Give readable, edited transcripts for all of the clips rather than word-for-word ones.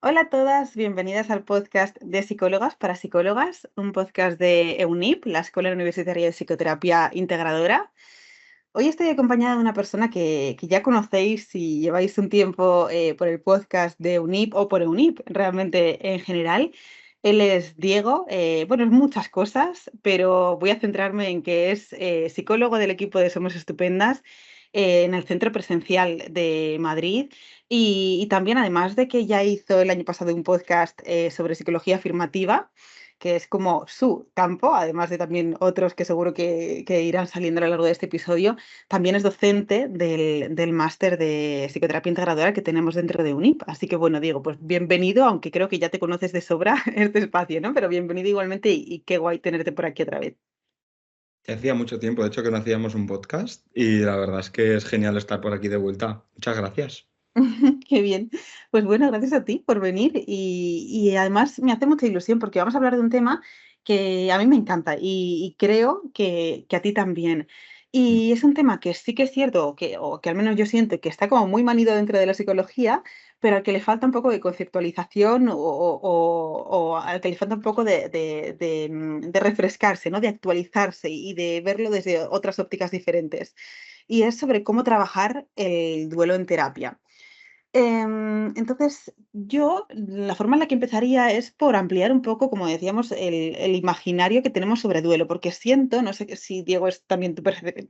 Hola a todas, bienvenidas al podcast de Psicólogas para Psicólogas, un podcast de EUNIP, la Escuela Universitaria de Psicoterapia Integradora. Hoy estoy acompañada de una persona que ya conocéis si lleváis un tiempo por el podcast de EUNIP o por EUNIP, realmente en general. Él es Diego, bueno, es muchas cosas, pero voy a centrarme en que es psicólogo del equipo de Somos Estupendas en el Centro Presencial de Madrid y también, además de que ya hizo el año pasado un podcast sobre psicología afirmativa, que es como su campo, además de también otros que seguro que irán saliendo a lo largo de este episodio, también es docente del máster de psicoterapia integradora que tenemos dentro de UNIP. Así que bueno, Diego, pues bienvenido, aunque creo que ya te conoces de sobra este espacio, ¿no? Pero bienvenido igualmente y qué guay tenerte por aquí otra vez. Ya hacía mucho tiempo, de hecho, que no hacíamos un podcast y la verdad es que es genial estar por aquí de vuelta. Muchas gracias. Qué bien. Pues bueno, gracias a ti por venir y además me hace mucha ilusión porque vamos a hablar de un tema que a mí me encanta y creo que a ti también. Y es un tema que sí que es cierto, o que al menos yo siento que está como muy manido dentro de la psicología, pero al que le falta un poco de conceptualización o al que le falta un poco de refrescarse, ¿no? De actualizarse y de verlo desde otras ópticas diferentes. Y es sobre cómo trabajar el duelo en terapia. Entonces, yo la forma en la que empezaría es por ampliar un poco, como decíamos, el imaginario que tenemos sobre duelo, porque siento, no sé si Diego es también tu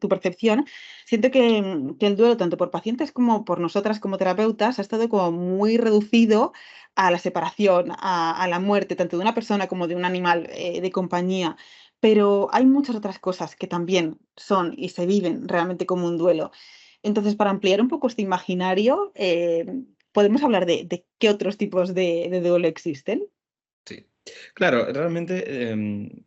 percepción, siento que el duelo, tanto por pacientes como por nosotras como terapeutas, ha estado como muy reducido a la separación, a la muerte, tanto de una persona como de un animal de compañía. Pero hay muchas otras cosas que también son y se viven realmente como un duelo. Entonces, para ampliar un poco este imaginario, podemos hablar de qué otros tipos de duelo existen. Sí. Claro, realmente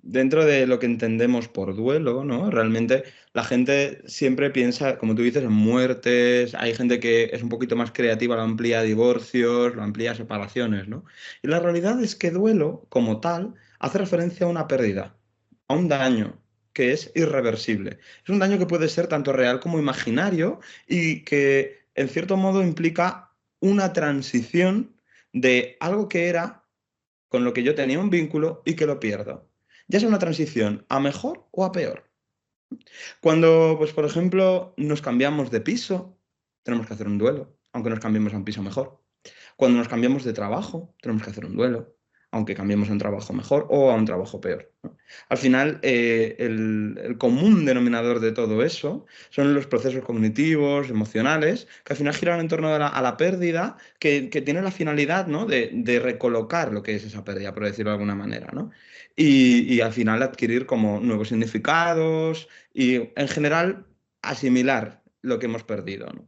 dentro de lo que entendemos por duelo, ¿no? Realmente la gente siempre piensa, como tú dices, en muertes, hay gente que es un poquito más creativa, lo amplía a divorcios, lo amplía a separaciones, ¿no? Y la realidad es que duelo, como tal, hace referencia a una pérdida, a un daño que es irreversible. Es un daño que puede ser tanto real como imaginario y que, en cierto modo, implica una transición de algo que era con lo que yo tenía un vínculo y que lo pierdo. Ya sea una transición a mejor o a peor. Cuando, pues, por ejemplo, nos cambiamos de piso, tenemos que hacer un duelo, aunque nos cambiemos a un piso mejor. Cuando nos cambiamos de trabajo, tenemos que hacer un duelo, aunque cambiemos a un trabajo mejor o a un trabajo peor, ¿no? Al final, el común denominador de todo eso son los procesos cognitivos, emocionales, que al final giran en torno a la pérdida, que tiene la finalidad, ¿no? De recolocar lo que es esa pérdida, por decirlo de alguna manera, ¿no? Y al final adquirir como nuevos significados y, en general, asimilar lo que hemos perdido, ¿no?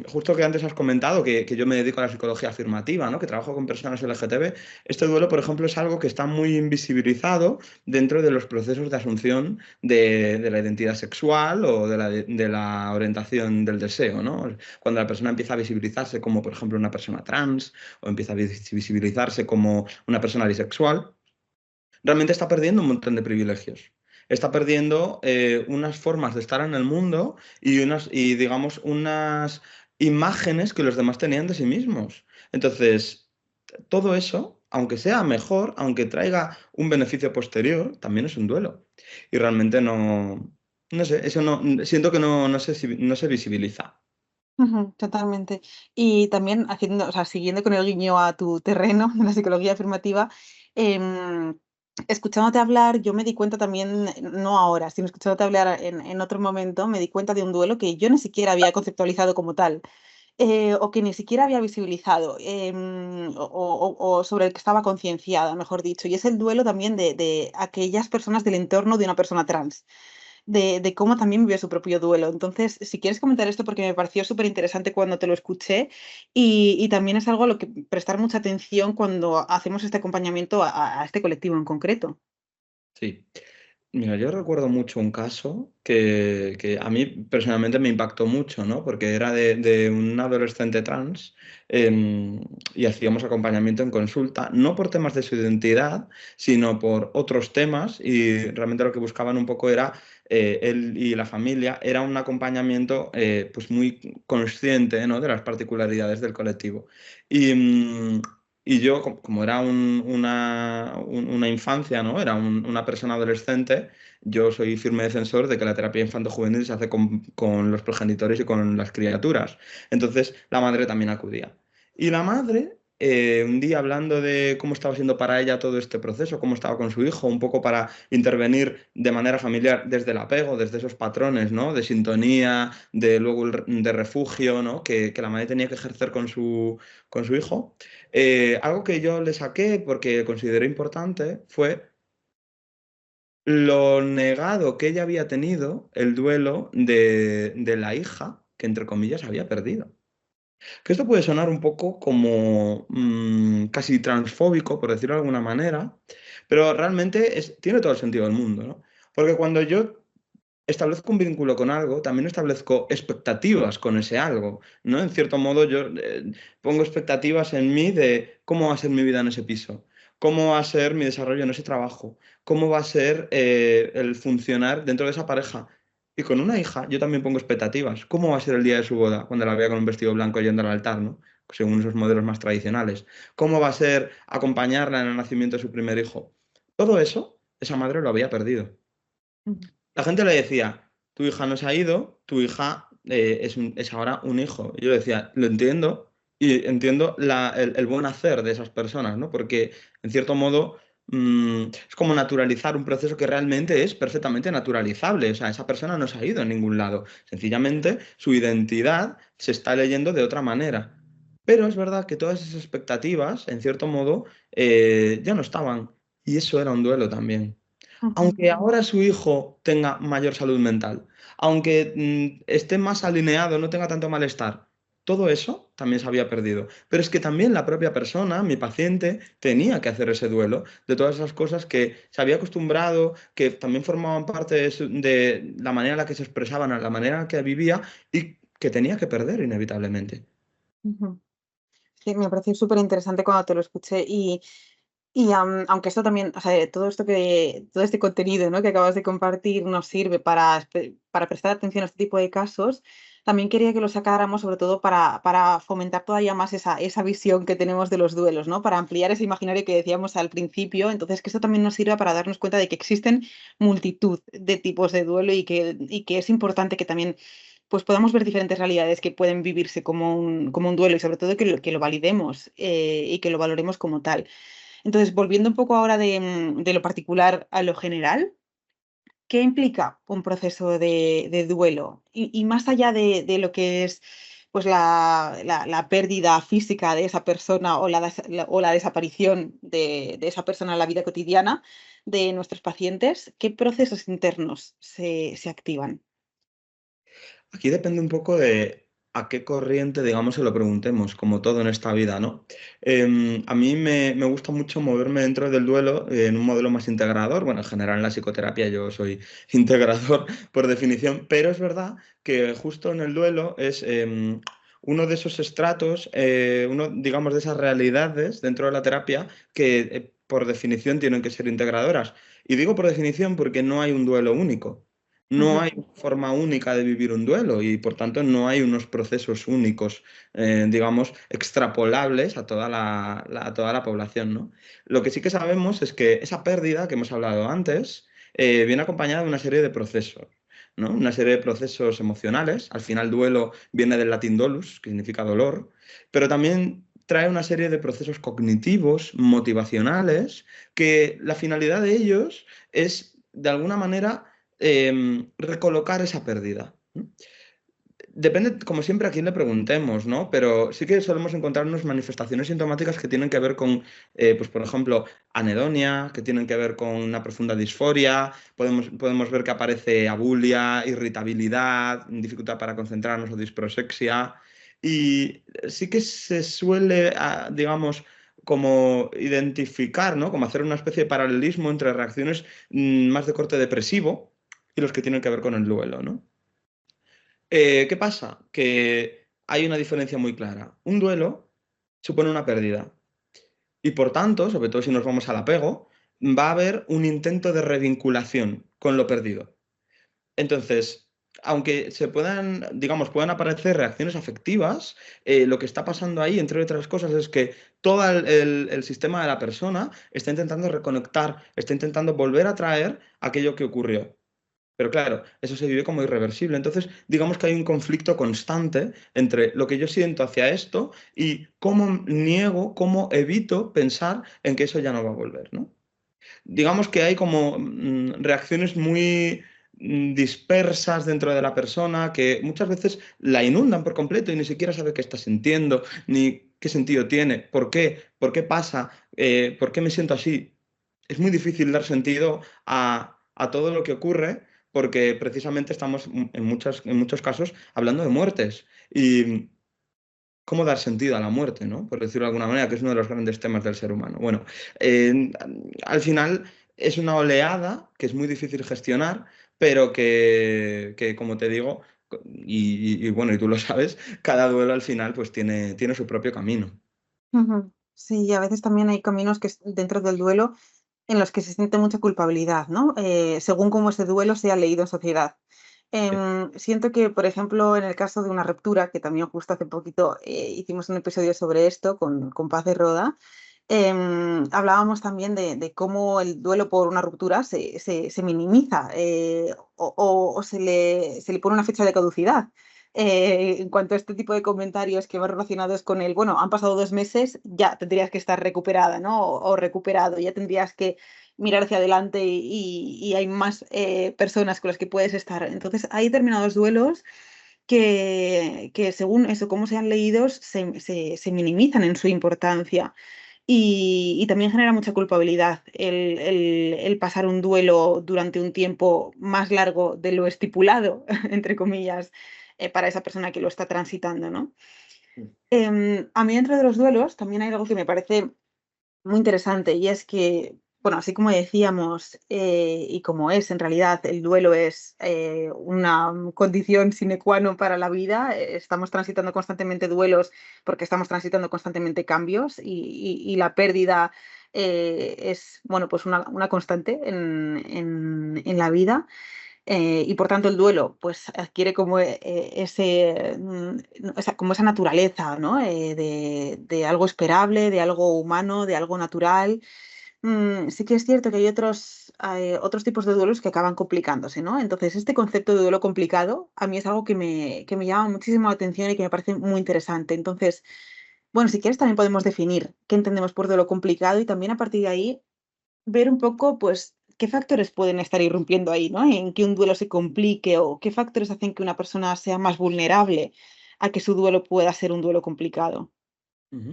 Justo que antes has comentado que yo me dedico a la psicología afirmativa, ¿no? Que trabajo con personas LGTB. Este duelo, por ejemplo, es algo que está muy invisibilizado dentro de los procesos de asunción de la identidad sexual o de la orientación del deseo, ¿no? Cuando la persona empieza a visibilizarse como, por ejemplo, una persona trans o empieza a visibilizarse como una persona bisexual, realmente está perdiendo un montón de privilegios. Está perdiendo unas formas de estar en el mundo y digamos, unas imágenes que los demás tenían de sí mismos. Entonces, todo eso, aunque sea mejor, aunque traiga un beneficio posterior, también es un duelo. Y realmente no sé, eso no, siento que no se visibiliza. Ujú, totalmente. Y también haciendo, o sea, siguiendo con el guiño a tu terreno de la psicología afirmativa, em, escuchándote hablar, yo me di cuenta también, no ahora, sino escuchándote hablar en otro momento, me di cuenta de un duelo que yo ni siquiera había conceptualizado como tal. O que ni siquiera había visibilizado, o sobre el que estaba concienciada, mejor dicho, y es el duelo también de aquellas personas del entorno de una persona trans, de cómo también vive su propio duelo. Entonces, si quieres comentar esto, porque me pareció súper interesante cuando te lo escuché, y también es algo a lo que prestar mucha atención cuando hacemos este acompañamiento a este colectivo en concreto. Sí. Mira, yo recuerdo mucho un caso que a mí personalmente me impactó mucho, ¿no? Porque era de un adolescente trans, em, y hacíamos acompañamiento en consulta, no por temas de su identidad, sino por otros temas, y realmente lo que buscaban un poco era él y la familia, era un acompañamiento pues muy consciente, ¿no? De las particularidades del colectivo. Y, y yo, como era una infancia, ¿no? Era una persona adolescente, yo soy firme defensor de que la terapia infanto-juvenil se hace con los progenitores y con las criaturas. Entonces, la madre también acudía. Y la madre, un día hablando de cómo estaba siendo para ella todo este proceso, cómo estaba con su hijo, un poco para intervenir de manera familiar desde el apego, desde esos patrones, ¿no? De sintonía, de luego de refugio, ¿no? Que la madre tenía que ejercer con su hijo. Algo que yo le saqué porque consideré importante fue lo negado que ella había tenido el duelo de la hija que, entre comillas, había perdido. Que esto puede sonar un poco como casi transfóbico, por decirlo de alguna manera, pero realmente tiene todo el sentido del mundo, ¿no? Porque cuando yo establezco un vínculo con algo, también establezco expectativas con ese algo, ¿no? En cierto modo, yo pongo expectativas en mí de cómo va a ser mi vida en ese piso, cómo va a ser mi desarrollo en ese trabajo, cómo va a ser el funcionar dentro de esa pareja. Y con una hija, yo también pongo expectativas. ¿Cómo va a ser el día de su boda cuando la vea con un vestido blanco yendo al altar, ¿no? Según esos modelos más tradicionales. ¿Cómo va a ser acompañarla en el nacimiento de su primer hijo? Todo eso, esa madre lo había perdido. Ujú. La gente le decía, tu hija no se ha ido, tu hija es ahora un hijo. Y yo le decía, lo entiendo y entiendo el buen hacer de esas personas, ¿no? Porque, en cierto modo, es como naturalizar un proceso que realmente es perfectamente naturalizable. O sea, esa persona no se ha ido a ningún lado. Sencillamente, su identidad se está leyendo de otra manera. Pero es verdad que todas esas expectativas, en cierto modo, ya no estaban. Y eso era un duelo también. Ujú. Aunque ahora su hijo tenga mayor salud mental, aunque esté más alineado, no tenga tanto malestar, todo eso también se había perdido. Pero es que también la propia persona, mi paciente, tenía que hacer ese duelo de todas esas cosas que se había acostumbrado, que también formaban parte de la manera en la que se expresaban, a la manera en la que vivía y que tenía que perder inevitablemente. Ujú. Sí, me pareció súper interesante cuando te lo escuché aunque esto también, o sea, todo este contenido, ¿no? Que acabas de compartir nos sirve para prestar atención a este tipo de casos, también quería que lo sacáramos sobre todo para fomentar todavía más esa visión que tenemos de los duelos, ¿no? Para ampliar ese imaginario que decíamos al principio. Entonces, que esto también nos sirva para darnos cuenta de que existen multitud de tipos de duelo y que es importante que también pues podamos ver diferentes realidades que pueden vivirse como un duelo y sobre todo que lo validemos y que lo valoremos como tal. Entonces, volviendo un poco ahora de lo particular a lo general, ¿qué implica un proceso de duelo? Y más allá de lo que es pues la pérdida física de esa persona o la desaparición de esa persona en la vida cotidiana de nuestros pacientes, ¿qué procesos internos se activan? Aquí depende un poco de a qué corriente, digamos, se lo preguntemos, como todo en esta vida, ¿no? A mí me gusta mucho moverme dentro del duelo en un modelo más integrador. Bueno, en general en la psicoterapia yo soy integrador por definición, pero es verdad que justo en el duelo es uno de esos estratos, uno, digamos, de esas realidades dentro de la terapia que por definición tienen que ser integradoras. Y digo por definición porque no hay un duelo único. No Ujú, hay una forma única de vivir un duelo y por tanto no hay unos procesos únicos, digamos, extrapolables a toda la población, ¿no? Lo que sí que sabemos es que esa pérdida que hemos hablado antes viene acompañada de una serie de procesos, ¿no? Una serie de procesos emocionales. Al final, duelo viene del latín dolus, que significa dolor, pero también trae una serie de procesos cognitivos, motivacionales, que la finalidad de ellos es, de alguna manera, recolocar esa pérdida. Depende, como siempre, a quién le preguntemos, ¿no? Pero sí que solemos encontrar unas manifestaciones sintomáticas que tienen que ver con, pues, por ejemplo, anedonia, que tienen que ver con una profunda disforia, podemos ver que aparece abulia, irritabilidad, dificultad para concentrarnos o disprosexia. Y sí que se suele, digamos, como identificar, ¿no? Como hacer una especie de paralelismo entre reacciones más de corte depresivo y los que tienen que ver con el duelo, ¿no? ¿Qué pasa? Que hay una diferencia muy clara. Un duelo supone una pérdida y por tanto, sobre todo si nos vamos al apego, va a haber un intento de revinculación con lo perdido. Entonces, aunque se puedan, digamos, puedan aparecer reacciones afectivas, lo que está pasando ahí, entre otras cosas, es que todo el sistema de la persona está intentando reconectar, está intentando volver a traer aquello que ocurrió. Pero claro, eso se vive como irreversible. Entonces, digamos que hay un conflicto constante entre lo que yo siento hacia esto y cómo niego, cómo evito pensar en que eso ya no va a volver, ¿no? Digamos que hay como reacciones muy dispersas dentro de la persona que muchas veces la inundan por completo y ni siquiera sabe qué está sintiendo, ni qué sentido tiene, por qué pasa, por qué me siento así. Es muy difícil dar sentido a todo lo que ocurre porque precisamente estamos en muchos casos hablando de muertes. Y cómo dar sentido a la muerte, ¿no? Por decirlo de alguna manera, que es uno de los grandes temas del ser humano. Bueno, eh, al final es una oleada que es muy difícil gestionar, pero que, como te digo, y bueno, y tú lo sabes, cada duelo al final pues tiene su propio camino. Ujú. Sí, y a veces también hay caminos dentro del duelo en los que se siente mucha culpabilidad, ¿no? Según cómo ese duelo sea leído en sociedad. Sí. Siento que, por ejemplo, en el caso de una ruptura, que también justo hace poquito hicimos un episodio sobre esto con Paz de Roda, hablábamos también de cómo el duelo por una ruptura se minimiza o se le pone una fecha de caducidad. En cuanto a este tipo de comentarios que van relacionados con el, bueno, han pasado 2 meses, ya tendrías que estar recuperada, ¿no? O recuperado, ya tendrías que mirar hacia adelante y hay más personas con las que puedes estar. Entonces, hay determinados duelos que según eso, cómo sean leídos, se minimizan en su importancia. Y también genera mucha culpabilidad el pasar un duelo durante un tiempo más largo de lo estipulado, entre comillas, para esa persona que lo está transitando, ¿no? A mí dentro de los duelos también hay algo que me parece muy interesante y es que, bueno, así como decíamos, y como es en realidad, el duelo es una condición sine qua non para la vida. Estamos transitando constantemente duelos porque estamos transitando constantemente cambios y la pérdida es, bueno, pues una constante en la vida. Y por tanto el duelo pues adquiere como como esa naturaleza, ¿no? De algo esperable, de algo humano, de algo natural. Sí que es cierto que hay otros tipos de duelos que acaban complicándose, ¿no? Entonces, este concepto de duelo complicado a mí es algo que me llama muchísimo la atención y que me parece muy interesante. Entonces, bueno, si quieres también podemos definir qué entendemos por duelo complicado y también a partir de ahí ver un poco, pues, qué factores pueden estar irrumpiendo ahí, ¿no? En que un duelo se complique o qué factores hacen que una persona sea más vulnerable a que su duelo pueda ser un duelo complicado. Ujú.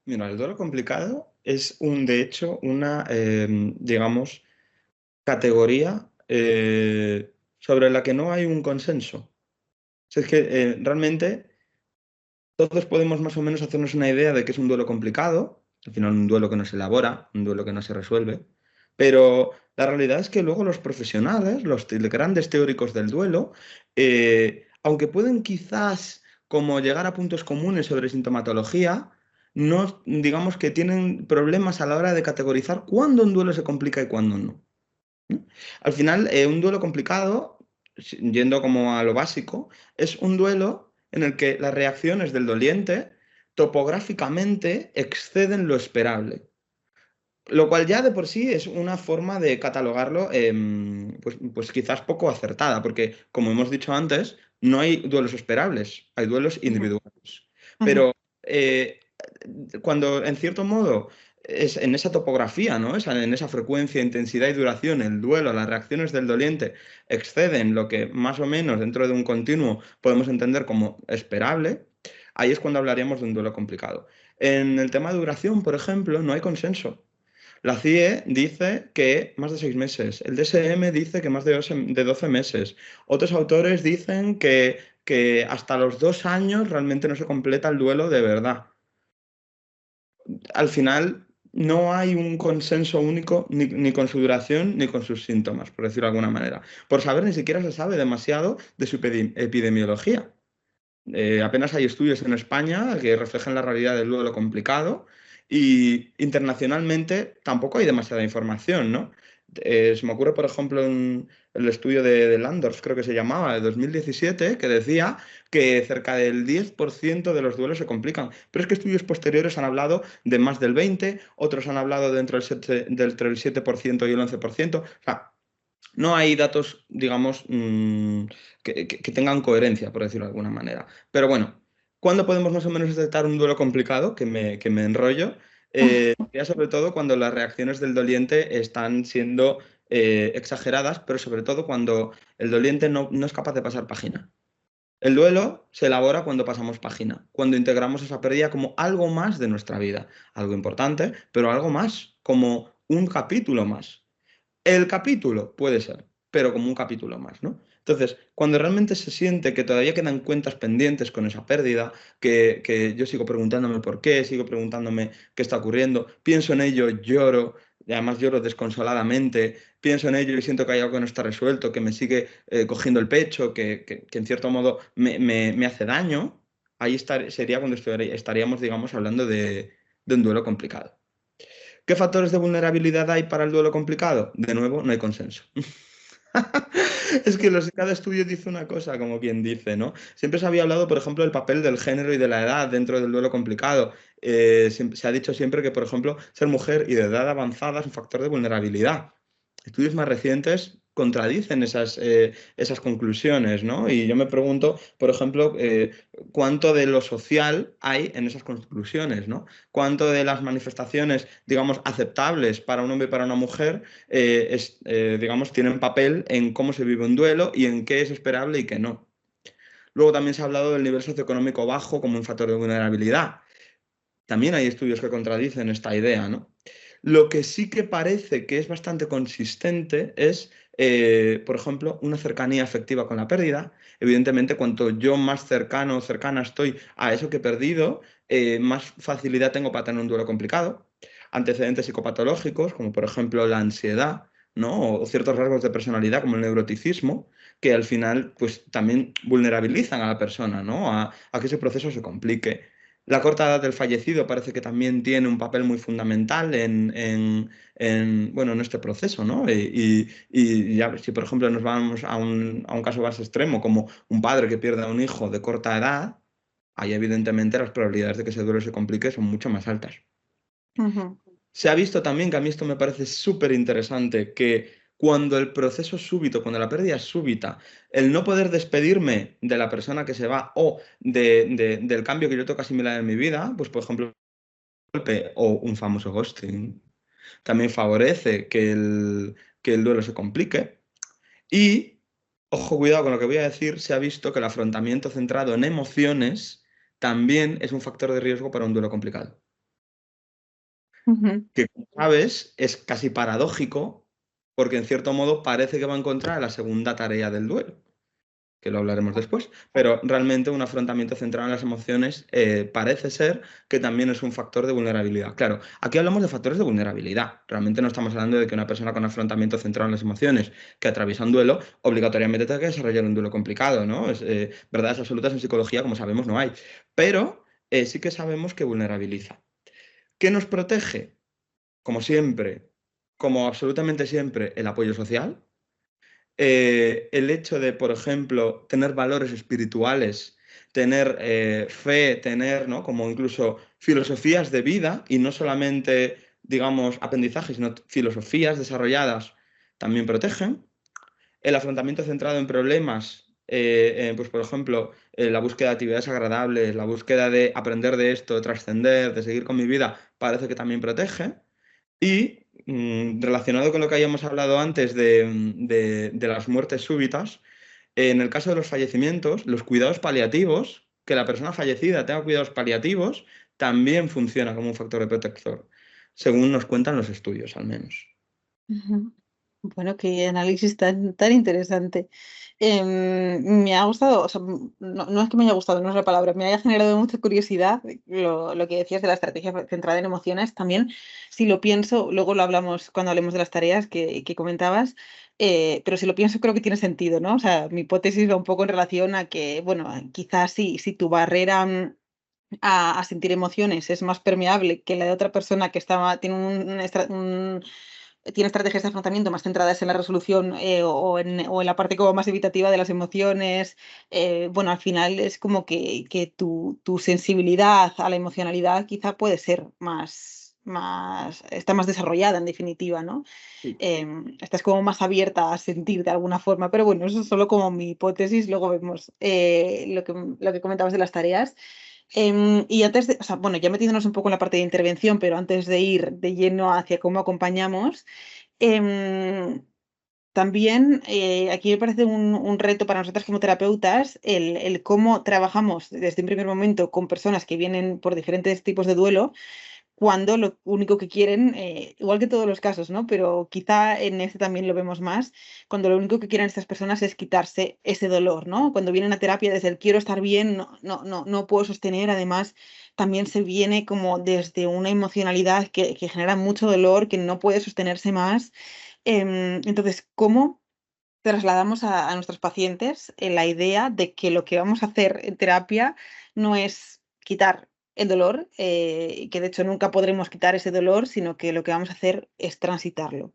Mira, el duelo complicado es de hecho, una, digamos, categoría sobre la que no hay un consenso. O sea, es que realmente todos podemos más o menos hacernos una idea de que es un duelo complicado, al final un duelo que no se elabora, un duelo que no se resuelve, pero la realidad es que luego los profesionales, los grandes teóricos del duelo, aunque pueden quizás como llegar a puntos comunes sobre sintomatología, no digamos que tienen problemas a la hora de categorizar cuándo un duelo se complica y cuándo no. ¿No? Al final, un duelo complicado, yendo como a lo básico, es un duelo en el que las reacciones del doliente topográficamente exceden lo esperable. Lo cual ya de por sí es una forma de catalogarlo, pues quizás poco acertada, porque como hemos dicho antes, no hay duelos esperables, hay duelos Ujú, individuales. ujú, Pero cuando en cierto modo es en esa topografía, ¿no? En esa frecuencia, intensidad y duración, el duelo, las reacciones del doliente exceden lo que más o menos dentro de un continuo podemos entender como esperable, ahí es cuando hablaríamos de un duelo complicado. En el tema de duración, por ejemplo, no hay consenso. La CIE dice que más de 6 meses, el DSM dice que más de 12 meses, otros autores dicen que hasta los 2 años realmente no se completa el duelo de verdad. Al final no hay un consenso único ni con su duración ni con sus síntomas, por decirlo de alguna manera. Por saber, ni siquiera se sabe demasiado de su epidemiología. Apenas hay estudios en España que reflejan la realidad del duelo complicado y internacionalmente tampoco hay demasiada información, ¿no? Se me ocurre, por ejemplo, el estudio de Landorf, creo que se llamaba, de 2017, que decía que cerca del 10% de los duelos se complican. Pero es que estudios posteriores han hablado de más del 20%, otros han hablado de entre el 7% y el 11%. O sea, no hay datos, digamos, que tengan coherencia, por decirlo de alguna manera. Pero bueno, ¿cuándo podemos más o menos detectar un duelo complicado? Que me enrollo. Ya sobre todo cuando las reacciones del doliente están siendo exageradas, pero sobre todo cuando el doliente no es capaz de pasar página. El duelo se elabora cuando pasamos página, cuando integramos esa pérdida como algo más de nuestra vida, algo importante, pero algo más, como un capítulo más. El capítulo puede ser, pero como un capítulo más, ¿no? Entonces, cuando realmente se siente que todavía quedan cuentas pendientes con esa pérdida, que yo sigo preguntándome por qué, sigo preguntándome qué está ocurriendo, pienso en ello, lloro, y además lloro desconsoladamente, pienso en ello y siento que hay algo que no está resuelto, que me sigue cogiendo el pecho, que en cierto modo me hace daño, ahí sería cuando estaríamos, digamos, hablando de un duelo complicado. ¿Qué factores de vulnerabilidad hay para el duelo complicado? De nuevo, no hay consenso. Es que cada estudio dice una cosa, como quien dice, ¿no? Siempre se había hablado, por ejemplo, del papel del género y de la edad dentro del duelo complicado. Se ha dicho siempre que, por ejemplo, ser mujer y de edad avanzada es un factor de vulnerabilidad. Estudios más recientes contradicen esas conclusiones, ¿no? Y yo me pregunto, por ejemplo, cuánto de lo social hay en esas conclusiones, ¿no? Cuánto de las manifestaciones, digamos, aceptables para un hombre y para una mujer, digamos, tienen papel en cómo se vive un duelo y en qué es esperable y qué no. Luego también se ha hablado del nivel socioeconómico bajo como un factor de vulnerabilidad. También hay estudios que contradicen esta idea, ¿no? Lo que sí que parece que es bastante consistente es, por ejemplo, una cercanía afectiva con la pérdida. Evidentemente, cuanto yo más cercano o cercana estoy a eso que he perdido, más facilidad tengo para tener un duelo complicado. Antecedentes psicopatológicos, como por ejemplo la ansiedad, ¿no? O ciertos rasgos de personalidad, como el neuroticismo, que al final pues, también vulnerabilizan a la persona, ¿no? A que ese proceso se complique. La corta edad del fallecido parece que también tiene un papel muy fundamental bueno, en este proceso, ¿no? Y ya, si por ejemplo nos vamos a un caso más extremo, como un padre que pierde a un hijo de corta edad, ahí evidentemente las probabilidades de que ese duelo se complique son mucho más altas. Ujú. Se ha visto también, que a mí esto me parece súper interesante, que cuando el proceso es súbito, cuando la pérdida es súbita, el no poder despedirme de la persona que se va o del cambio que yo tengo que asimilar en mi vida, pues por ejemplo, golpe o un famoso ghosting, también favorece que el duelo se complique. Y, ojo, cuidado con lo que voy a decir, se ha visto que el afrontamiento centrado en emociones también es un factor de riesgo para un duelo complicado. Ujú. Que, como sabes, es casi paradójico, porque en cierto modo parece que va en contra de la segunda tarea del duelo, que lo hablaremos después, pero realmente un afrontamiento centrado en las emociones parece ser que también es un factor de vulnerabilidad. Claro, aquí hablamos de factores de vulnerabilidad, realmente no estamos hablando de que una persona con afrontamiento centrado en las emociones que atraviesa un duelo obligatoriamente tenga que desarrollar un duelo complicado, ¿no? Verdades absolutas en psicología, como sabemos, no hay, pero sí que sabemos que vulnerabiliza. ¿Qué nos protege? Como siempre, como absolutamente siempre, el apoyo social. El hecho de, por ejemplo, tener valores espirituales, tener fe, tener, ¿no? Como incluso filosofías de vida y no solamente, digamos, aprendizajes, sino filosofías desarrolladas también protegen. El afrontamiento centrado en problemas, pues por ejemplo, la búsqueda de actividades agradables, la búsqueda de aprender de esto, de trascender, de seguir con mi vida, parece que también protege. Y relacionado con lo que habíamos hablado antes de las muertes súbitas, en el caso de los fallecimientos, los cuidados paliativos, que la persona fallecida tenga cuidados paliativos, también funciona como un factor de protector, según nos cuentan los estudios, al menos. Ujú. Bueno, qué análisis tan interesante. Me ha gustado, o sea, no es que me haya gustado, no es la palabra, me haya generado mucha curiosidad lo que decías de la estrategia centrada en emociones. También, si lo pienso, luego lo hablamos cuando hablemos de las tareas que comentabas, pero si lo pienso creo que tiene sentido, ¿no? O sea, mi hipótesis va un poco en relación a que, bueno, quizás si tu barrera a sentir emociones es más permeable que la de otra persona que tiene tiene estrategias de afrontamiento más centradas en la resolución o en la parte como más evitativa de las emociones. Bueno, al final es como que tu sensibilidad a la emocionalidad quizá puede ser está más desarrollada en definitiva, ¿no? Sí. Estás como más abierta a sentir de alguna forma, pero bueno, eso es solo como mi hipótesis, luego vemos lo que comentabas de las tareas. Y antes de, o sea, bueno, ya metiéndonos un poco en la parte de intervención, pero antes de ir de lleno hacia cómo acompañamos, em, también aquí me parece un reto para nosotras como terapeutas el cómo trabajamos desde un primer momento con personas que vienen por diferentes tipos de duelo cuando lo único que quieren, igual que en todos los casos, ¿no? Pero quizá en este también lo vemos más, cuando lo único que quieren estas personas es quitarse ese dolor, ¿no? Cuando vienen a terapia desde el quiero estar bien, no puedo sostener, además también se viene como desde una emocionalidad que genera mucho dolor, que no puede sostenerse más. Entonces, ¿cómo trasladamos a nuestros pacientes la idea de que lo que vamos a hacer en terapia no es quitar el dolor, y que de hecho nunca podremos quitar ese dolor, sino que lo que vamos a hacer es transitarlo?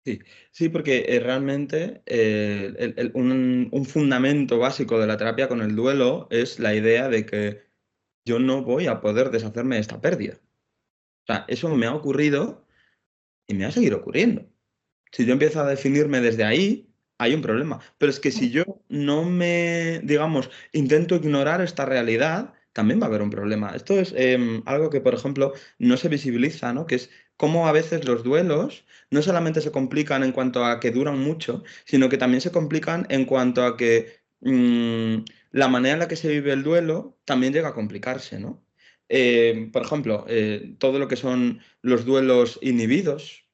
Sí, sí, porque realmente un fundamento básico de la terapia con el duelo es la idea de que yo no voy a poder deshacerme de esta pérdida. O sea, eso me ha ocurrido y me va a seguir ocurriendo. Si yo empiezo a definirme desde ahí, hay un problema. Pero es que si yo no me, digamos, intento ignorar esta realidad, también va a haber un problema. Esto es algo que, por ejemplo, no se visibiliza, ¿no? Que es cómo a veces los duelos no solamente se complican en cuanto a que duran mucho, sino que también se complican en cuanto a que la manera en la que se vive el duelo también llega a complicarse, ¿no? Por ejemplo, todo lo que son los duelos inhibidos,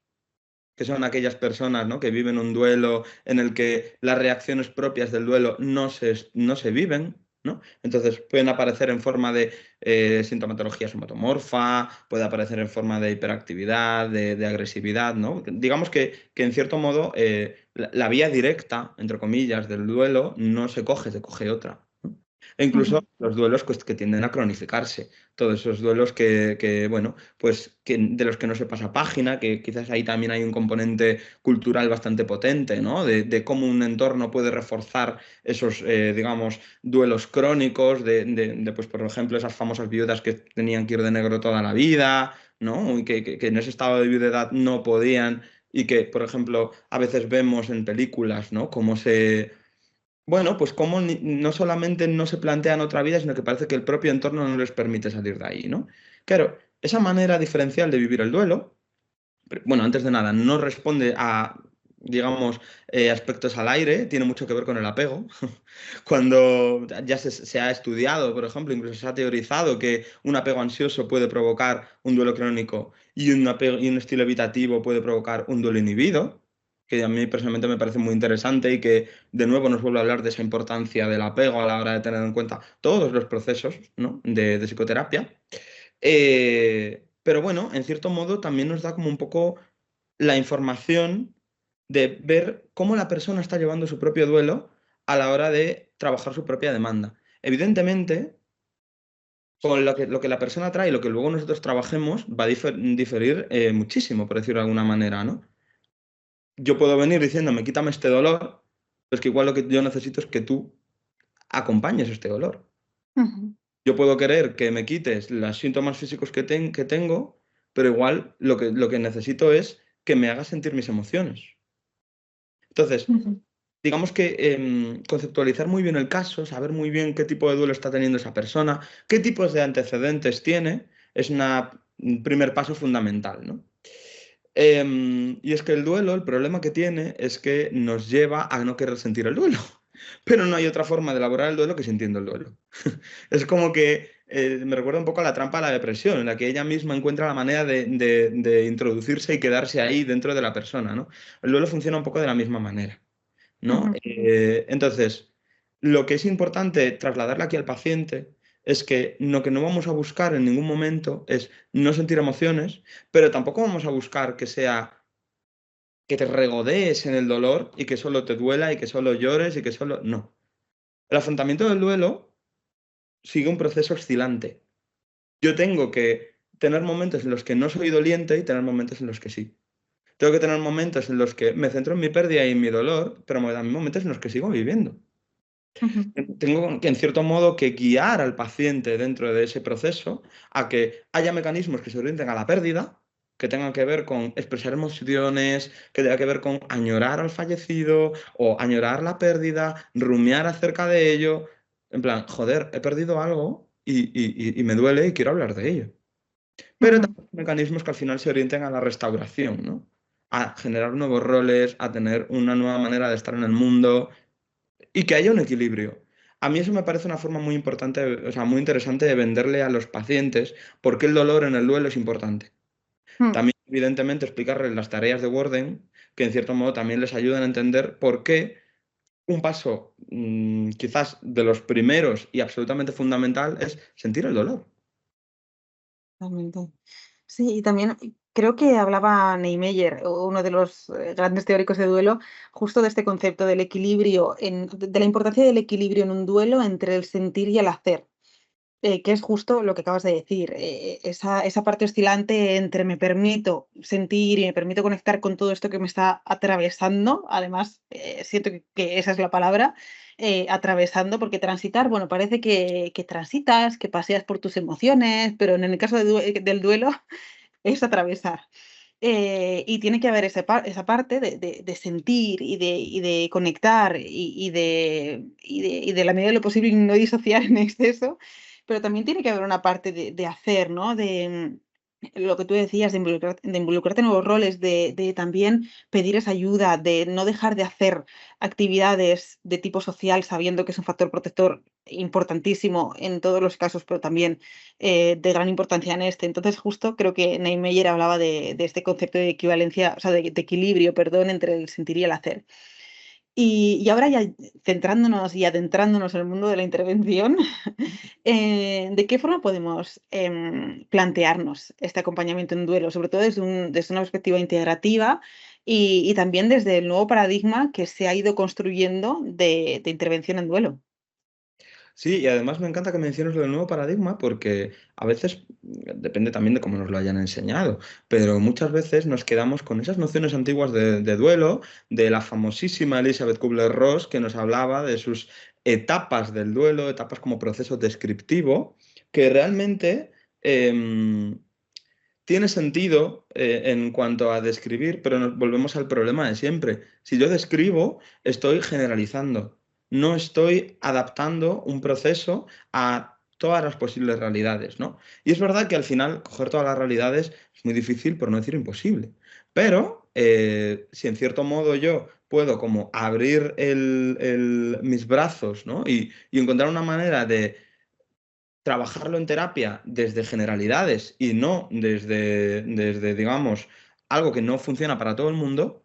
que son aquellas personas, ¿no?, que viven un duelo en el que las reacciones propias del duelo no se viven, ¿no? Entonces pueden aparecer en forma de sintomatología somatomorfa, puede aparecer en forma de hiperactividad, de agresividad, ¿no? Digamos que en cierto modo la vía directa, entre comillas, del duelo no se coge, se coge otra, ¿no? E incluso Ujú, los duelos pues, que tienden a cronificarse, todos esos duelos bueno, pues de los que no se pasa página, que quizás ahí también hay un componente cultural bastante potente, ¿no? De cómo un entorno puede reforzar esos, digamos, duelos crónicos, pues, por ejemplo, esas famosas viudas que tenían que ir de negro toda la vida, ¿no? Y que en ese estado de viudedad no podían y que, por ejemplo, a veces vemos en películas, ¿no? Cómo bueno, pues cómo no solamente no se plantean otra vida, sino que parece que el propio entorno no les permite salir de ahí, ¿no? Claro, esa manera diferencial de vivir el duelo, bueno, antes de nada, no responde a, digamos, aspectos al aire, tiene mucho que ver con el apego. Cuando ya se ha estudiado, por ejemplo, incluso se ha teorizado que un apego ansioso puede provocar un duelo crónico y y un estilo evitativo puede provocar un duelo inhibido, que a mí personalmente me parece muy interesante y que de nuevo nos vuelve a hablar de esa importancia del apego a la hora de tener en cuenta todos los procesos, ¿no?, de psicoterapia. Pero bueno, en cierto modo también nos da como un poco la información de ver cómo la persona está llevando su propio duelo a la hora de trabajar su propia demanda. Evidentemente, con lo que la persona trae y lo que luego nosotros trabajemos va a diferir muchísimo, por decirlo de alguna manera, ¿no? Yo puedo venir diciéndome, quítame este dolor, pero es que igual lo que yo necesito es que tú acompañes este dolor. ujú, Yo puedo querer que me quites los síntomas físicos que tengo, pero igual lo que necesito es que me hagas sentir mis emociones. Entonces, ujú, digamos que conceptualizar muy bien el caso, saber muy bien qué tipo de duelo está teniendo esa persona, qué tipos de antecedentes tiene, es un primer paso fundamental, ¿no? Y es que el duelo, el problema que tiene es que nos lleva a no querer sentir el duelo. Pero no hay otra forma de elaborar el duelo que sintiendo el duelo. Es como que me recuerda un poco a la trampa de la depresión, en la que ella misma encuentra la manera de introducirse y quedarse ahí dentro de la persona, ¿no? El duelo funciona un poco de la misma manera, ¿no? ujú, Entonces, lo que es importante trasladarle aquí al paciente es que lo que no vamos a buscar en ningún momento es no sentir emociones, pero tampoco vamos a buscar que sea que te regodees en el dolor y que solo te duela y que solo llores y que solo... No. El afrontamiento del duelo sigue un proceso oscilante. Yo tengo que tener momentos en los que no soy doliente y tener momentos en los que sí. Tengo que tener momentos en los que me centro en mi pérdida y en mi dolor, pero también momentos en los que sigo viviendo. Ujú, Tengo que, en cierto modo, que guiar al paciente dentro de ese proceso a que haya mecanismos que se orienten a la pérdida, que tengan que ver con expresar emociones, que tengan que ver con añorar al fallecido o añorar la pérdida, rumiar acerca de ello. En plan, joder, he perdido algo y me duele y quiero hablar de ello. Pero ujú, también mecanismos que al final se orienten a la restauración, ¿no? A generar nuevos roles, a tener una nueva manera de estar en el mundo y que haya un equilibrio. A mí eso me parece una forma muy importante, o sea, muy interesante de venderle a los pacientes por qué el dolor en el duelo es importante. ujú. También, evidentemente, explicarles las tareas de Warden, que en cierto modo también les ayudan a entender por qué un paso, quizás de los primeros y absolutamente fundamental, es sentir el dolor. Totalmente. Sí, y también creo que hablaba Niemeyer, uno de los grandes teóricos de duelo, justo de este concepto del equilibrio, de la importancia del equilibrio en un duelo entre el sentir y el hacer. Que es justo lo que acabas de decir, esa parte oscilante entre me permito sentir y me permito conectar con todo esto que me está atravesando, además, siento que esa es la palabra, atravesando, porque transitar, bueno, parece que transitas, que paseas por tus emociones, pero en el caso del duelo es atravesar. Y tiene que haber esa parte de sentir y de conectar y de la medida de lo posible no disociar en exceso, pero también tiene que haber una parte de hacer, ¿no? Lo que tú decías, de involucrarte en nuevos roles, de también pedir esa ayuda, de no dejar de hacer actividades de tipo social, sabiendo que es un factor protector importantísimo en todos los casos, pero también de gran importancia en este. Entonces, justo creo que Niemeyer hablaba de este concepto de equivalencia, o sea, de equilibrio, perdón, entre el sentir y el hacer. Y ahora ya centrándonos y adentrándonos en el mundo de la intervención, ¿de qué forma podemos plantearnos este acompañamiento en duelo? Sobre todo desde una perspectiva integrativa y también desde el nuevo paradigma que se ha ido construyendo de intervención en duelo. Sí, y además me encanta que menciones lo del nuevo paradigma porque a veces depende también de cómo nos lo hayan enseñado, pero muchas veces nos quedamos con esas nociones antiguas de duelo, de la famosísima Elizabeth Kubler-Ross que nos hablaba de sus etapas del duelo, etapas como proceso descriptivo, que realmente tiene sentido en cuanto a describir, pero nos volvemos al problema de siempre. Si yo describo, estoy generalizando, no estoy adaptando un proceso a todas las posibles realidades, ¿no? Y es verdad que al final coger todas las realidades es muy difícil, por no decir imposible. Pero si en cierto modo yo puedo como abrir mis brazos, ¿no? Y encontrar una manera de trabajarlo en terapia desde generalidades y no desde, digamos, algo que no funciona para todo el mundo,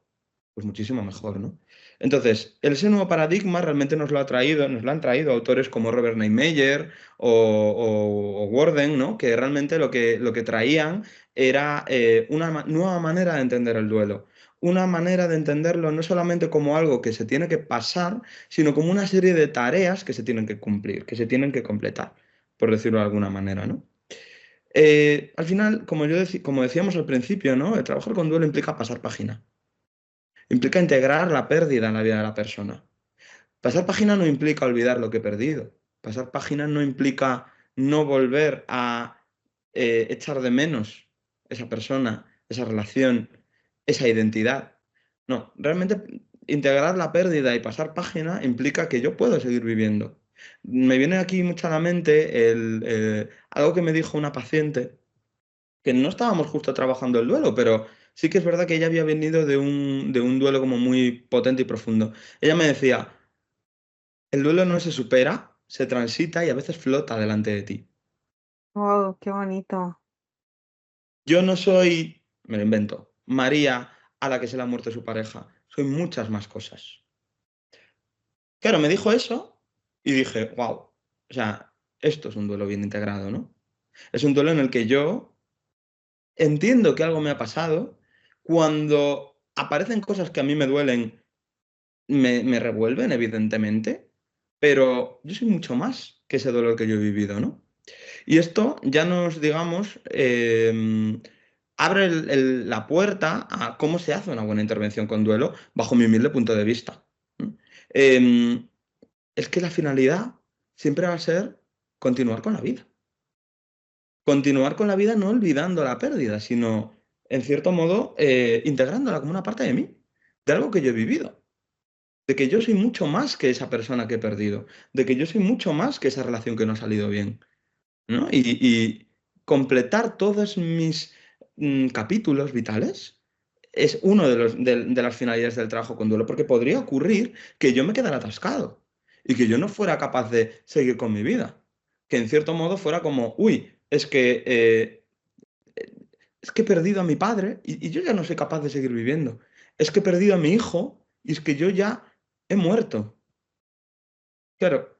pues muchísimo mejor, ¿no? Entonces, ese nuevo paradigma realmente nos lo han traído autores como Robert Neimeyer o Worden, ¿no? Que realmente lo que traían era una nueva manera de entender el duelo. Una manera de entenderlo no solamente como algo que se tiene que pasar, sino como una serie de tareas que se tienen que cumplir, que se tienen que completar, por decirlo de alguna manera, ¿no? Al final, como decíamos al principio, ¿no? El trabajar con duelo implica pasar página. Implica integrar la pérdida en la vida de la persona. Pasar página no implica olvidar lo que he perdido. Pasar página no implica no volver a echar de menos esa persona, esa relación, esa identidad. No, realmente integrar la pérdida y pasar página implica que yo puedo seguir viviendo. Me viene aquí mucho a la mente algo que me dijo una paciente que no estábamos justo trabajando el duelo, pero sí que es verdad que ella había venido de un duelo como muy potente y profundo. Ella me decía, el duelo no se supera, se transita y a veces flota delante de ti. Wow, qué bonito. Yo no soy, me lo invento, María a la que se le ha muerto su pareja, soy muchas más cosas. Claro, me dijo eso y dije, wow, o sea, esto es un duelo bien integrado, ¿no? Es un duelo en el que yo entiendo que algo me ha pasado, cuando aparecen cosas que a mí me duelen, me revuelven, evidentemente, pero yo soy mucho más que ese dolor que yo he vivido, ¿no? Y esto ya nos, digamos, abre la puerta a cómo se hace una buena intervención con duelo bajo mi humilde punto de vista. ¿No? Em, es que la finalidad siempre va a ser continuar con la vida. Continuar con la vida no olvidando la pérdida, sino, en cierto modo, integrándola como una parte de mí, de algo que yo he vivido, de que yo soy mucho más que esa persona que he perdido, de que yo soy mucho más que esa relación que no ha salido bien, ¿no? Y completar todos mis capítulos vitales es uno de las finalidades del trabajo con duelo, porque podría ocurrir que yo me quedara atascado y que yo no fuera capaz de seguir con mi vida. Que en cierto modo fuera como, uy, es que he perdido a mi padre y yo ya no soy capaz de seguir viviendo. Es que he perdido a mi hijo y es que yo ya he muerto. Claro,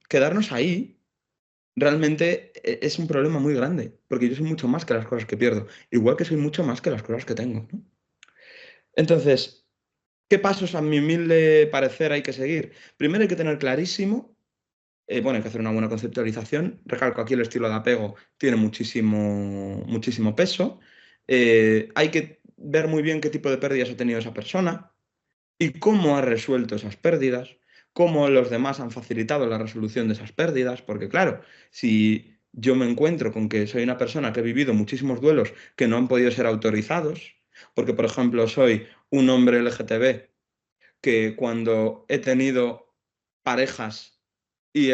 quedarnos ahí realmente es un problema muy grande, porque yo soy mucho más que las cosas que pierdo, igual que soy mucho más que las cosas que tengo, ¿no? Entonces, ¿qué pasos a mi humilde parecer hay que seguir? Primero hay que tener clarísimo, bueno, hay que hacer una buena conceptualización. Recalco, aquí el estilo de apego tiene muchísimo, muchísimo peso. Hay que ver muy bien qué tipo de pérdidas ha tenido esa persona y cómo ha resuelto esas pérdidas, cómo los demás han facilitado la resolución de esas pérdidas, porque claro, si yo me encuentro con que soy una persona que ha vivido muchísimos duelos que no han podido ser autorizados, porque por ejemplo soy un hombre LGTB que cuando he tenido parejas y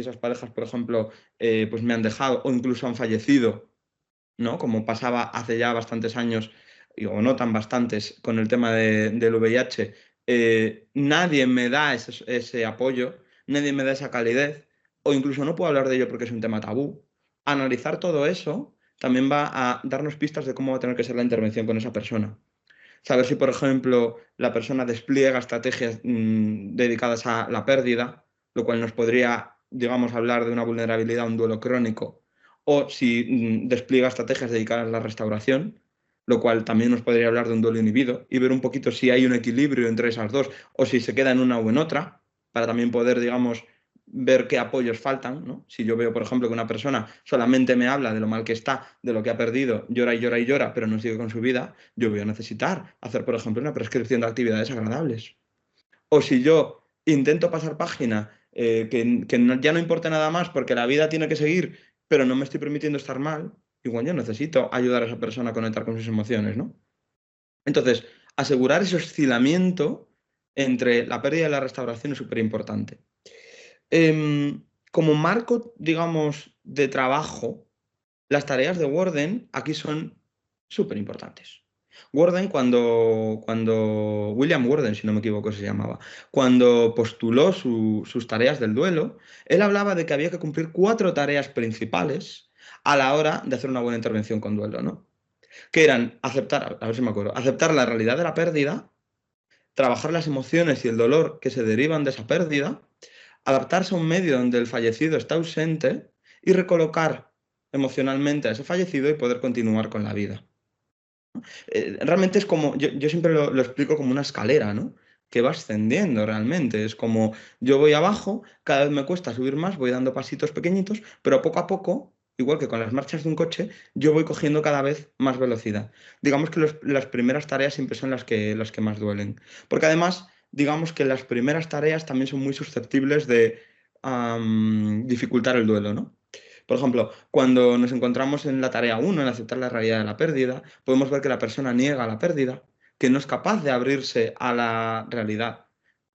esas parejas, por ejemplo, pues me han dejado o incluso han fallecido, ¿no? Como pasaba hace ya bastantes años, o no tan bastantes, con el tema del VIH, nadie me da ese apoyo, nadie me da esa calidez, o incluso no puedo hablar de ello porque es un tema tabú. Analizar todo eso también va a darnos pistas de cómo va a tener que ser la intervención con esa persona. Saber si, por ejemplo, la persona despliega estrategias dedicadas a la pérdida, lo cual nos podría, digamos, hablar de una vulnerabilidad, un duelo crónico, o si despliega estrategias dedicadas a la restauración, lo cual también nos podría hablar de un duelo inhibido, y ver un poquito si hay un equilibrio entre esas dos, o si se queda en una o en otra, para también poder, digamos, ver qué apoyos faltan, ¿no? Si yo veo, por ejemplo, que una persona solamente me habla de lo mal que está, de lo que ha perdido, llora y llora y llora, pero no sigue con su vida, yo voy a necesitar hacer, por ejemplo, una prescripción de actividades agradables. O si yo intento pasar página, ya no importa nada más porque la vida tiene que seguir, pero no me estoy permitiendo estar mal, igual yo necesito ayudar a esa persona a conectar con sus emociones, ¿no? Entonces, asegurar ese oscilamiento entre la pérdida y la restauración es súper importante. Como marco, digamos, de trabajo, las tareas de Warden aquí son súper importantes. Warden, cuando William Warden, si no me equivoco, se llamaba, cuando postuló sus tareas del duelo, él hablaba de que había que cumplir 4 tareas principales a la hora de hacer una buena intervención con duelo, ¿no? Que eran aceptar, a ver si me acuerdo, aceptar la realidad de la pérdida, trabajar las emociones y el dolor que se derivan de esa pérdida, adaptarse a un medio donde el fallecido está ausente y recolocar emocionalmente a ese fallecido y poder continuar con la vida. Realmente es como, yo siempre lo explico como una escalera, ¿no? Que va ascendiendo realmente. Es como yo voy abajo, cada vez me cuesta subir más, voy dando pasitos pequeñitos, pero poco a poco, igual que con las marchas de un coche, yo voy cogiendo cada vez más velocidad. Digamos que las primeras tareas siempre son las que más duelen. Porque además, digamos que las primeras tareas también son muy susceptibles de dificultar el duelo, ¿no? Por ejemplo, cuando nos encontramos en la tarea uno, en aceptar la realidad de la pérdida, podemos ver que la persona niega la pérdida, que no es capaz de abrirse a la realidad.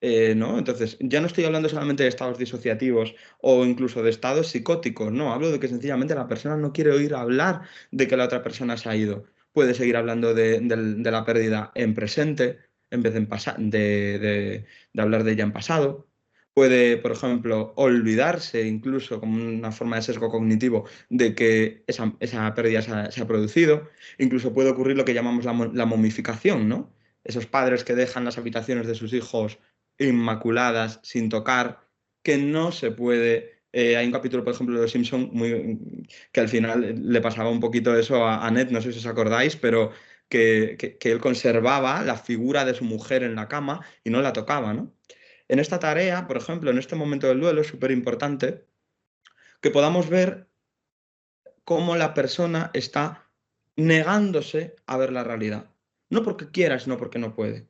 ¿No? Entonces, ya no estoy hablando solamente de estados disociativos o incluso de estados psicóticos, no, hablo de que sencillamente la persona no quiere oír hablar de que la otra persona se ha ido. Puede seguir hablando de la pérdida en presente en vez de hablar de ella en pasado. Puede, por ejemplo, olvidarse incluso como una forma de sesgo cognitivo de que esa pérdida se ha producido. Incluso puede ocurrir lo que llamamos la momificación, ¿no? Esos padres que dejan las habitaciones de sus hijos inmaculadas, sin tocar, que no se puede. Hay un capítulo, por ejemplo, de Los Simpson que al final le pasaba un poquito eso a Ned, no sé si os acordáis, pero que él conservaba la figura de su mujer en la cama y no la tocaba, ¿no? En esta tarea, por ejemplo, en este momento del duelo, es súper importante que podamos ver cómo la persona está negándose a ver la realidad. No porque quiera, sino porque no puede.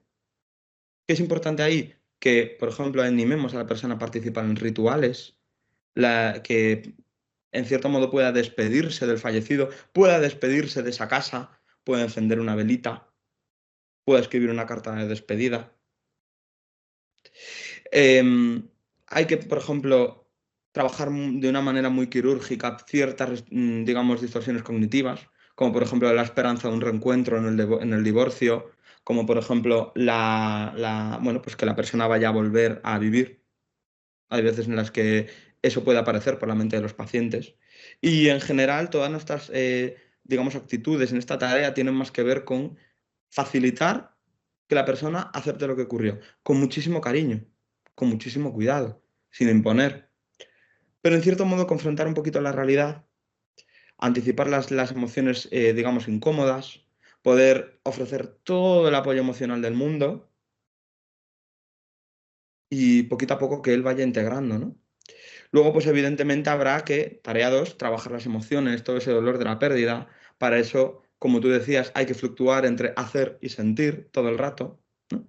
¿Qué es importante ahí? Que, por ejemplo, animemos a la persona a participar en rituales, que en cierto modo pueda despedirse del fallecido, pueda despedirse de esa casa, pueda encender una velita, pueda escribir una carta de despedida. Hay que, por ejemplo, trabajar de una manera muy quirúrgica ciertas, digamos, distorsiones cognitivas, como por ejemplo la esperanza de un reencuentro en el divorcio, como por ejemplo bueno, pues que la persona vaya a volver a vivir. Hay veces en las que eso puede aparecer por la mente de los pacientes. Y en general, todas nuestras, digamos, actitudes en esta tarea tienen más que ver con facilitar que la persona acepte lo que ocurrió, con muchísimo cariño, con muchísimo cuidado, sin imponer. Pero en cierto modo confrontar un poquito la realidad, anticipar las emociones, digamos, incómodas, poder ofrecer todo el apoyo emocional del mundo y poquito a poco que él vaya integrando, ¿no? Luego, pues evidentemente habrá que, tarea 2, trabajar las emociones, todo ese dolor de la pérdida. Para eso, como tú decías, hay que fluctuar entre hacer y sentir todo el rato, ¿no?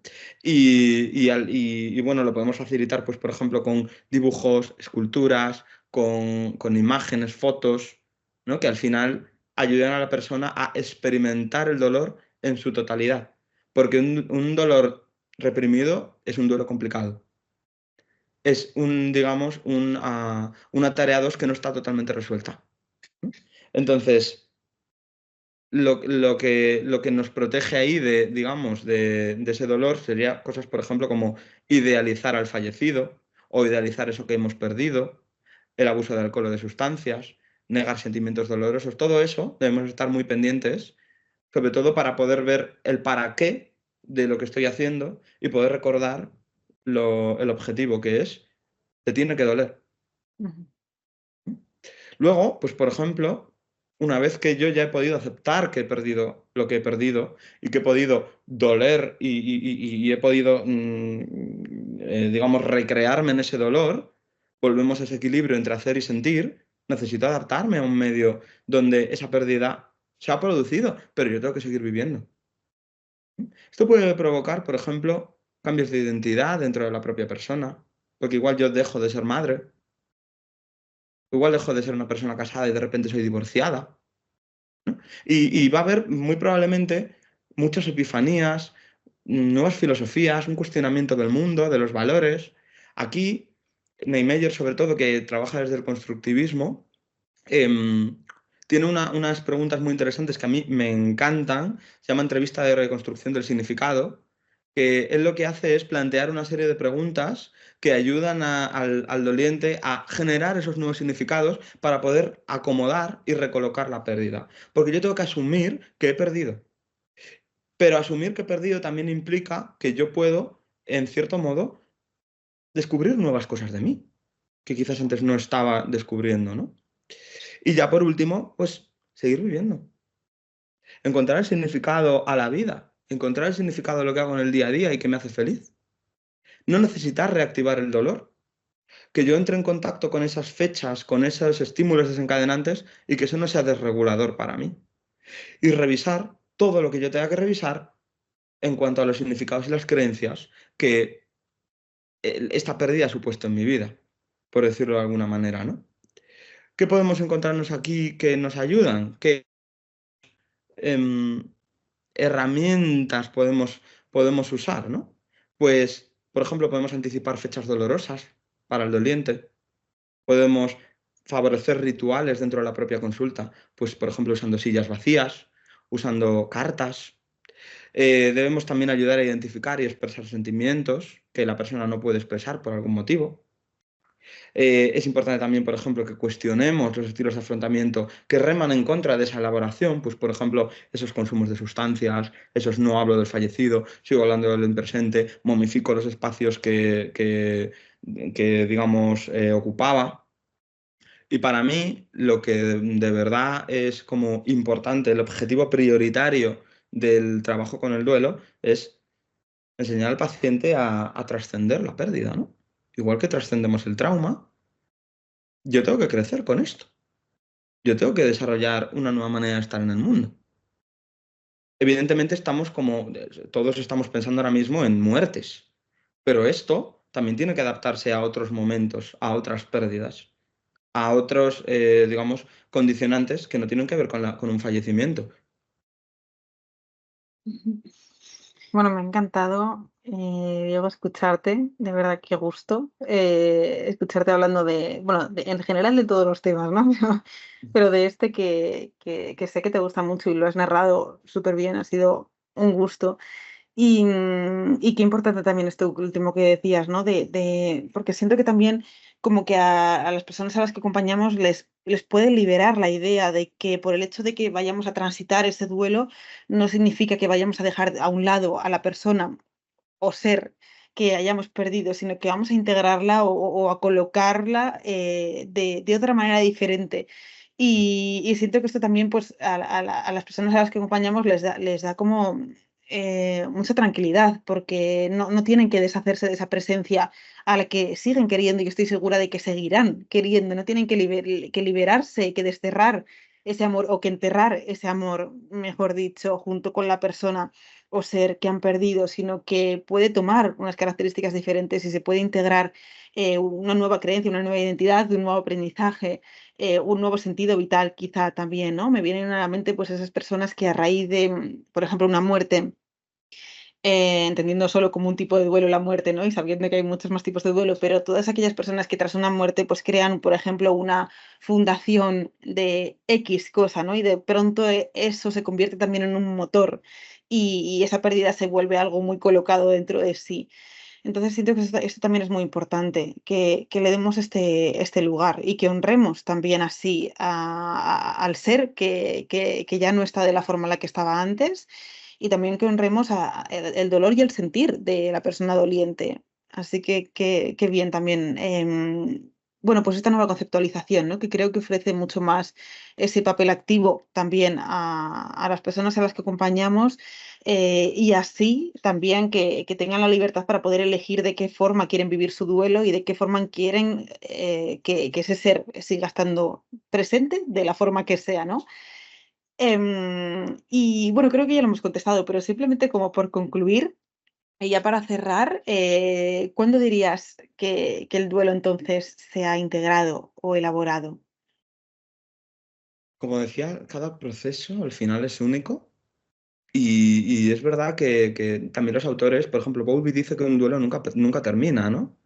Bueno, lo podemos facilitar, pues, por ejemplo, con dibujos, esculturas, con imágenes, fotos, ¿no? Que al final ayuden a la persona a experimentar el dolor en su totalidad. Porque un dolor reprimido es un duelo complicado, es digamos, una tarea 2 que no está totalmente resuelta. Entonces, lo que nos protege ahí digamos, de ese dolor sería cosas, por ejemplo, como idealizar al fallecido o idealizar eso que hemos perdido, el abuso de alcohol o de sustancias, negar sentimientos dolorosos, todo eso debemos estar muy pendientes, sobre todo para poder ver el para qué de lo que estoy haciendo y poder recordar el objetivo que es, te tiene que doler. Ujú. Luego, pues por ejemplo, una vez que yo ya he podido aceptar que he perdido lo que he perdido y que he podido doler y he podido, digamos, recrearme en ese dolor, volvemos a ese equilibrio entre hacer y sentir, necesito adaptarme a un medio donde esa pérdida se ha producido, pero yo tengo que seguir viviendo. Esto puede provocar, por ejemplo, cambios de identidad dentro de la propia persona, porque igual yo dejo de ser madre, igual dejo de ser una persona casada y de repente soy divorciada. Y va a haber muy probablemente muchas epifanías, nuevas filosofías, un cuestionamiento del mundo, de los valores. Aquí, Neymeyer, sobre todo, que trabaja desde el constructivismo, em, tiene unas preguntas muy interesantes que a mí me encantan. Se llama Entrevista de reconstrucción del significado, que él lo que hace es plantear una serie de preguntas que ayudan al doliente a generar esos nuevos significados para poder acomodar y recolocar la pérdida. Porque yo tengo que asumir que he perdido, pero asumir que he perdido también implica que yo puedo, en cierto modo, descubrir nuevas cosas de mí, que quizás antes no estaba descubriendo, ¿no? Y ya por último, pues seguir viviendo, encontrar el significado a la vida, encontrar el significado de lo que hago en el día a día y que me hace feliz. No necesitar reactivar el dolor, que yo entre en contacto con esas fechas, con esos estímulos desencadenantes y que eso no sea desregulador para mí. Y revisar todo lo que yo tenga que revisar en cuanto a los significados y las creencias que esta pérdida ha supuesto en mi vida, por decirlo de alguna manera, ¿no? ¿Qué podemos encontrarnos aquí que nos ayudan? ¿Qué em, herramientas podemos usar, ¿no? Pues, por ejemplo, podemos anticipar fechas dolorosas para el doliente. Podemos favorecer rituales dentro de la propia consulta, pues por ejemplo usando sillas vacías, usando cartas. Debemos también ayudar a identificar y expresar sentimientos que la persona no puede expresar por algún motivo. Es importante también, por ejemplo, que cuestionemos los estilos de afrontamiento que reman en contra de esa elaboración, pues por ejemplo, esos consumos de sustancias, esos no hablo del fallecido, sigo hablando del presente, momifico los espacios que digamos, ocupaba. Y para mí, lo que de verdad es como importante, el objetivo prioritario del trabajo con el duelo es enseñar al paciente a trascender la pérdida, ¿no? Igual que trascendemos el trauma, yo tengo que crecer con esto. Yo tengo que desarrollar una nueva manera de estar en el mundo. evidentemente todos estamos pensando ahora mismo en muertes, pero esto también tiene que adaptarse a otros momentos, a otras pérdidas, a otros, digamos, condicionantes que no tienen que ver con un fallecimiento. Ujú. Bueno, me ha encantado, Diego, escucharte, de verdad qué gusto, escucharte hablando de, bueno, en general de todos los temas, ¿no? Pero de este que sé que te gusta mucho y lo has narrado súper bien, ha sido un gusto. Y qué importante también esto último que decías, ¿no? Porque siento que también como que a las personas a las que acompañamos les puede liberar la idea de que por el hecho de que vayamos a transitar ese duelo, no significa que vayamos a dejar a un lado a la persona o ser que hayamos perdido, sino que vamos a integrarla o a colocarla de otra manera diferente. Y siento que esto también, pues, a las personas a las que acompañamos les da como mucha tranquilidad, porque no tienen que deshacerse de esa presencia a la que siguen queriendo y estoy segura de que seguirán queriendo, no tienen que liberarse, que desterrar ese amor o que enterrar ese amor, mejor dicho, junto con la persona o ser que han perdido, sino que puede tomar unas características diferentes y se puede integrar una nueva creencia, una nueva identidad, un nuevo aprendizaje, un nuevo sentido vital quizá también, ¿no? Me vienen a la mente pues esas personas que a raíz de, por ejemplo, una muerte, entendiendo solo como un tipo de duelo la muerte, ¿no? Y sabiendo que hay muchos más tipos de duelo, pero todas aquellas personas que tras una muerte pues crean, por ejemplo, una fundación de X cosa, ¿no? Y de pronto eso se convierte también en un motor y esa pérdida se vuelve algo muy colocado dentro de sí. Entonces siento que esto también es muy importante, que le demos este lugar y que honremos también así al ser que ya no está de la forma en la que estaba antes y también que honremos el dolor y el sentir de la persona doliente. Así que bien también, bueno, pues esta nueva conceptualización, ¿no? Que creo que ofrece mucho más ese papel activo también a las personas a las que acompañamos y así también que tengan la libertad para poder elegir de qué forma quieren vivir su duelo y de qué forma quieren que ese ser siga estando presente de la forma que sea, ¿no? Y bueno, creo que ya lo hemos contestado, pero simplemente como por concluir, y ya para cerrar, ¿cuándo dirías que el duelo entonces se ha integrado o elaborado? Como decía, cada proceso al final es único y es verdad que también los autores, por ejemplo, Bowlby dice que un duelo nunca termina, ¿no?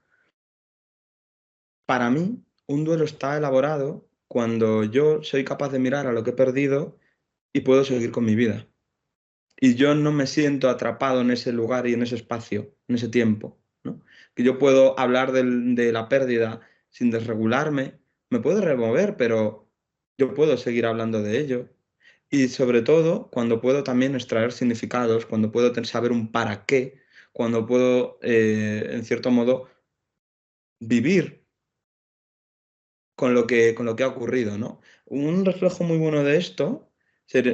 Para mí, un duelo está elaborado cuando yo soy capaz de mirar a lo que he perdido y puedo seguir con mi vida. Y yo no me siento atrapado en ese lugar y en ese espacio, en ese tiempo, ¿no? Que yo puedo hablar de la pérdida sin desregularme, me puedo remover, pero yo puedo seguir hablando de ello. Y sobre todo, cuando puedo también extraer significados, cuando puedo saber un para qué, cuando puedo, en cierto modo, vivir con lo que ha ocurrido, ¿no? Un reflejo muy bueno de esto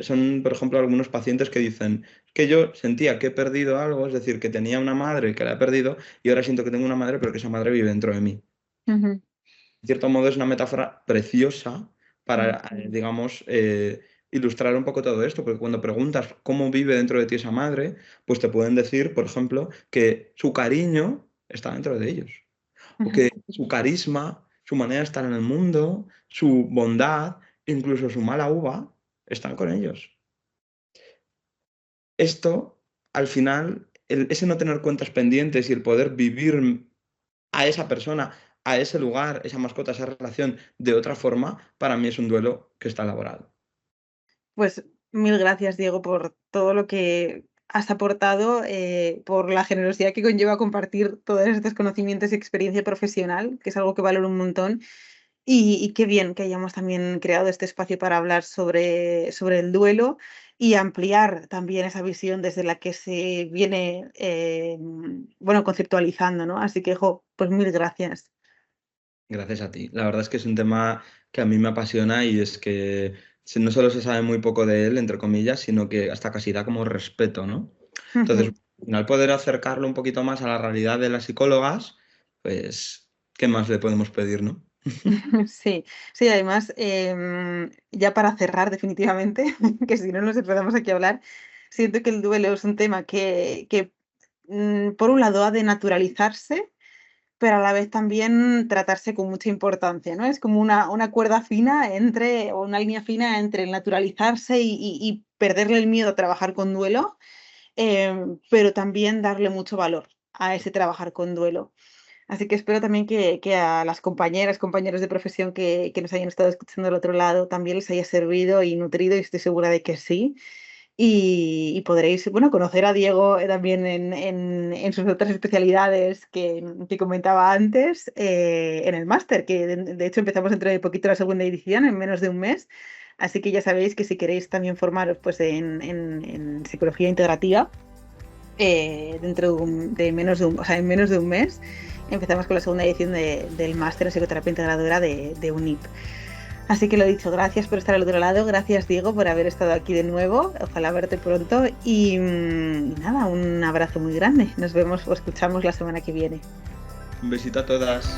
son, por ejemplo, algunos pacientes que dicen que yo sentía que he perdido algo, es decir, que tenía una madre que la he perdido y ahora siento que tengo una madre, pero que esa madre vive dentro de mí. Ujú, En cierto modo es una metáfora preciosa ujú, para, digamos, ilustrar un poco todo esto, porque cuando preguntas cómo vive dentro de ti esa madre, pues te pueden decir, por ejemplo, que su cariño está dentro de ellos o ujú. que su carisma, su manera de estar en el mundo, su bondad, incluso su mala uva, están con ellos. Esto, al final, ese no tener cuentas pendientes y el poder vivir a esa persona, a ese lugar, esa mascota, esa relación de otra forma, para mí es un duelo que está elaborado. Pues mil gracias, Diego, por todo lo que has aportado, por la generosidad que conlleva compartir todos estos conocimientos y experiencia profesional, que es algo que valoro un montón. Y qué bien que hayamos también creado este espacio para hablar sobre el duelo y ampliar también esa visión desde la que se viene, bueno, conceptualizando, ¿no? Así que, jo, pues mil gracias. Gracias a ti. La verdad es que es un tema que a mí me apasiona y es que no solo se sabe muy poco de él, entre comillas, sino que hasta casi da como respeto, ¿no? Entonces, al final poder acercarlo un poquito más a la realidad de las psicólogas, pues, ¿qué más le podemos pedir, no? Sí, sí, además, ya para cerrar definitivamente, que si no nos empezamos aquí a hablar, Siento que el duelo es un tema que por un lado ha de naturalizarse, pero a la vez también tratarse con mucha importancia, ¿no? Es como una cuerda fina entre, o una línea fina entre el naturalizarse y perderle el miedo a trabajar con duelo, pero también darle mucho valor a ese trabajar con duelo. Así que espero también que a las compañeras, compañeros de profesión que nos hayan estado escuchando al otro lado también les haya servido y nutrido, y estoy segura de que sí. Y podréis, bueno, conocer a Diego también en sus otras especialidades que comentaba antes, en el máster, que de hecho empezamos dentro de poquito la segunda edición, en menos de un mes. Así que ya sabéis que si queréis también formaros pues, en psicología integrativa, dentro de menos de o sea, en menos de un mes, empezamos con la segunda edición del máster en psicoterapia integradora de UNIP. Así que lo dicho, gracias por estar al otro lado, gracias Diego por haber estado aquí de nuevo, ojalá verte pronto y nada, un abrazo muy grande, nos vemos o escuchamos la semana que viene. Un besito a todas.